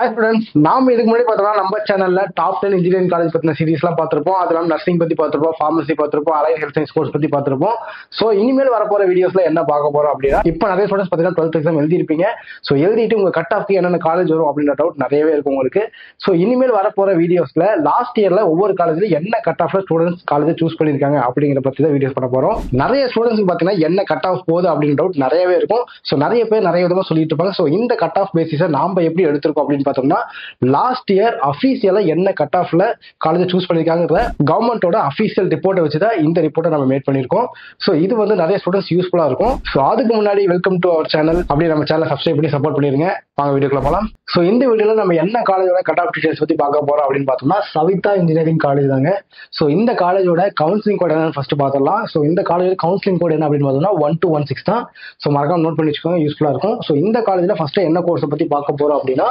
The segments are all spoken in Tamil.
Hi students, நாம இதுக்கு முன்னாடி பார்த்தோம்னா நம்ம சேனல்ல டாப் 10 இன்ஜினியரிங் காலேஜ் பத்தின சீரிஸ்லாம் பார்த்திருப்போம். அதெல்லாம் நர்சிங் பத்தி பார்த்திருப்போம், ஃபார்மசி பார்த்திருப்போம், அலைட் ஹெல்த் சயின்ஸ் கோர்ஸ் பத்தி பார்த்திருப்போம். சோ இனிமேல் வரப்போற வீடியோஸ்ல என்ன பார்க்க போறோம் அப்படின்னா, இப்போ நிறைய ஸ்டூடண்ட்ஸ் பார்த்தீங்கன்னா 12th எக்ஸாம் எழுதிருப்பீங்க. சோ எழுதிட்டு உங்க கட் ஆஃப்க்கு என்னென்ன காலேஜ் வரும் அப்படின்ற டவுட் நிறையவே இருக்கும் உங்களுக்கு. சோ இனிமேல் வரப்போற வீடியோஸ்ல லாஸ்ட் இயர்ல ஒவ்வொரு காலேஜ்ல என்ன கட் ஆஃப்ல ஸ்டூடண்ட்ஸ் காலேஜ் சூஸ் பண்ணிருக்காங்க அப்படிங்கிற பத்தி தான் வீடியோஸ் பண்ண போறோம். நிறைய ஸ்டூடண்ட்ஸ் பார்த்தீங்கன்னா என்ன கட் ஆஃப் போகுது அப்படின்னு டவுட் நிறையவே இருக்கும். சோ நிறைய பேர் நிறைய விதமா சொல்லிட்டு இருப்பாங்க. சோ இந்த கட் ஆஃப் பேசிஸை நாம எப்படி எடுத்திருக்கோம் அப்படின்னு பார்த்தோம்னா, லாஸ்ட் இயர் அபிஷியலா என்ன கட் ஆஃப்ல காலேஜ் சூஸ் பண்ணிருக்காங்க கவர்மெண்டோட அபிஷியல் ரிப்போர்ட்டை வச்சுதான் இந்த ரிப்போர்ட்டை நம்ம மேட் பண்ணிருக்கோம். சோ இது வந்து நிறைய ஸ்டூடண்ட்ஸ் யூஸ்ஃபுல்லா இருக்கும். சோ அதுக்கு முன்னாடி வெல்கம் டு அவர் சேனல், அப்படியே நம்ம சேனலை சப்ஸ்கிரைப் பண்ணி சப்போர்ட் பண்ணிருங்க. வாங்க வீடியோக்குள்ள போலாம். சோ இந்த வீடியோல நம்ம என்ன காலேஜோட கட் ஆஃப் டீடைல்ஸ் பத்தி பார்க்க போறோம் அப்படின்னு பார்த்தோம்னா, சவிதா இன்ஜினியரிங் காலேஜ் தாங்க. சோ இந்த காலேஜோட கவுன்சிலிங் கோட் என்னன்னு ஃபர்ஸ்ட் பார்த்தலாம். சோ இந்த காலேஜோட கவுன்சிலிங் கோட் என்ன அப்படின்னு பார்த்தோம்னா 1216 தான். சோ மறக்காம நோட் பண்ணி வச்சுக்கோங்க, யூஸ்ஃபுல்லா இருக்கும். சோ இந்த காலேஜ்ல ஃபர்ஸ்ட் என்ன கோர்ஸ் பத்தி பார்க்க போறோம் அப்படின்னா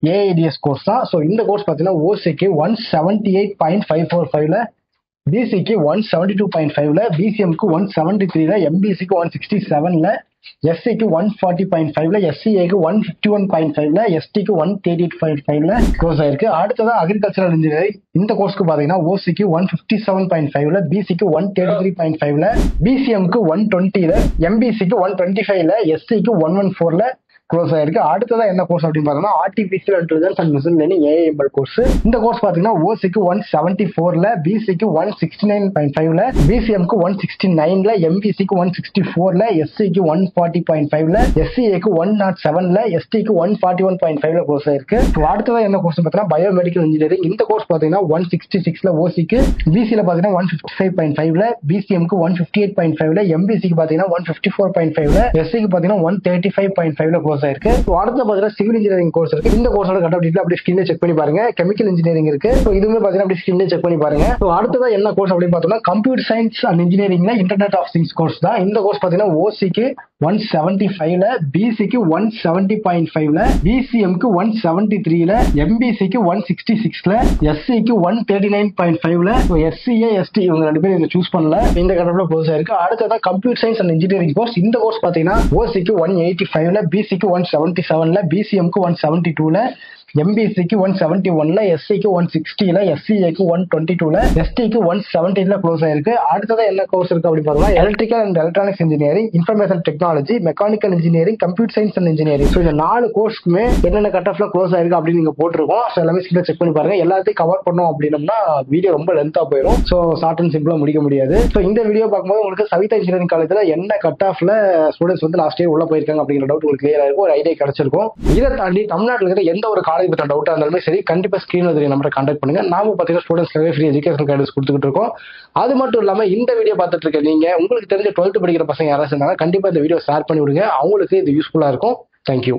ஏஐடிஎஸ் கோர்ஸ் தான். ஸோ இந்த கோர்ஸ் பார்த்தீங்கன்னா ஓசிக்கு 178.545ல, பிசிக்கு 172.5ல, பிசிஎம்க்கு 173ல, எம்பிசிக்கு 167ல, எஸ்சிக்கு 140.5ல, எஸ்சிஏக்கு 151.5ல, எஸ்டிக்கு 138.5ல க்ளோஸ் ஆயிருக்கு. அடுத்ததா அக்ரிகல்ச்சரல் இன்ஜினியரிங் இந்த கோர்ஸ்க்கு பாத்தீங்கன்னா ஓசிக்கு 157.5ல, பிசிக்கு 133.5ல, பிசிஎம்க்கு 120ல, எம்பிசிக்கு 125ல, எஸ்சிக்கு 114ல க்ளோஸ் ஆயிருக்கு. அடுத்ததா என்ன கோர்ஸ் அப்படின்னு பார்த்தோம்னா artificial intelligence and machine learning AIML course. இந்த கோர்ஸ் பாத்தீங்கன்னா ஓசிக்கு 174ல, பிசிக்கு 169.5ல, பிசிஎம்க்கு 169ல, எம்பிசிக்கு 164ல, எஸ்சிக்கு 140.5ல, எஸ்சிஏக்கு 107ல, எஸ்டிக்கு 141.5ல க்ளோஸ் ஆயிருக்கு. அடுத்ததா என்ன கோர்ஸ் பார்த்தீங்கன்னா பயோமெடிக்கல் இன்ஜினியரிங். இந்த கோர்ஸ் பாத்தீங்கன்னா 166ல ஓசிக்கு, பிசில பாத்தீங்கன்னா 155.5ல, பிசிஎம்க்கு 158.5ல, எம்பிசிக்கு பாத்தீங்கன்னா 154.5ல, எஸ்சிக்கு பாத்தீங்கன்னா 135.5ல க்ளோஸ் ஆயிருக்கு. அடுத்த பாத்தீங்கன்னா சிவில் இன்ஜினியரிங் கோர்ஸ் இருக்கு. இந்த கோர்ஸோட கட் ஆஃப் டீடைல் அப்படியே ஸ்கிரீன்ல செக் பண்ணி பாருங்க. கெமிக்கல் இன்ஜினியரிங் இருக்கு. இதுவுமே பாத்தீங்கன்னா அப்படியே ஸ்கிரீன்ல செக் பண்ணி பாருங்க. அடுத்ததா என்ன கோர்ஸ் அப்படின்னு பார்த்தோம்னா கம்ப்யூட்டர் சயின்ஸ் அண்ட் இன்ஜினியரிங்ல இன்டர்நெட் ஆஃப் திங்ஸ் கோர்ஸ் தான். இந்த கோர்ஸ் பாத்தீங்கன்னா ஓசிக்கு 175ல, பிசிக்கு 170.5ல, பிசிஎம்க்கு 173ல, எம்பிசிக்கு 166ல, எஸ்சிக்கு 139.5ல, எஸ்சிஏ எஸ்டி இவங்க ரெண்டு பேரும் இதை சூஸ் பண்ணல. இந்த கடவுல க்ளோஸ் ஆயிருக்கு. அடுத்ததான் computer science and engineering course. இந்த கோர்ஸ் பாத்தீங்கன்னா ஓசிக்கு 185ல, பிசிக்கு 177ல, பிசிஎம்க்கு 172ல, எம்பிசிக்கு 171ல, எஸ்சிக்கு 160ல, எஸ்சிஏக்கு 122ல, எஸ்டிக்கு 117ல க்ளோஸ் ஆயிருக்கு. அடுத்ததா என்ன கோர்ஸ் இருக்கு அப்படின்னு பார்த்தோம்னா electrical and electronics engineering, information technology, mechanical engineering, computer science and engineering. So இந்த 4 கோர்ஸ்க்குமே என்னென்ன கட் ஆஃப்ல க்ளோஸ் ஆயிருக்கு அப்படின்னு நீங்க போட்டிருக்கோம். ஸோ எல்லாமே ஸ்கிரீன்ல செக் பண்ணி பாருங்க. எல்லாத்தையும் கவர் பண்ணோம் அப்படின்னம்னா வீடியோ ரொம்ப லென்த்தா போயிடும். ஸோ ஷார்ட் அண்ட் சிம்பிளா முடிக்க முடியாது. ஸோ இந்த வீடியோ பார்க்கும்போது உங்களுக்கு சவிதா இன்ஜினியரிங் காலேஜ்ல என்ன கட் ஆஃப்ல ஸ்டூடெண்ட்ஸ் வந்து லாஸ்ட் இயர் உள்ள போயிருக்காங்க அப்படிங்கிற டவுட் உங்களுக்கு கிளியரா இருக்கும், ஒரு ஐடியா கிடைச்சிருக்கும். இதை தாண்டி தமிழ்நாட்டில் இருக்கிற எந்த ஒரு காலேஜ் பத்தின டவுட்டா இருந்தாலுமே சரி, கண்டிப்பா ஸ்கிரீன்ல தெரிய நம்பரை கான்டாக்ட் பண்ணுங்க. நாம பாத்தீங்கன்னா ஸ்டூடெண்ட்ஸ்க்கு ஃப்ரீ எஜுகேஷன் கைடன்ஸ் கொடுத்துட்டு இருக்கோம். அது மட்டும் இல்லாம இந்த வீடியோ பார்த்துட்டு இருக்க நீங்க உங்களுக்கு தெரிஞ்ச 12th படிக்கிற பசங்க யாராவது இருந்தாங்க கண்டிப்பா இந்த வீடியோ ஷேர் பண்ணி விடுங்க. அவங்களுக்கு இது யூஸ்ஃபுல்லா இருக்கும். தேங்க்யூ.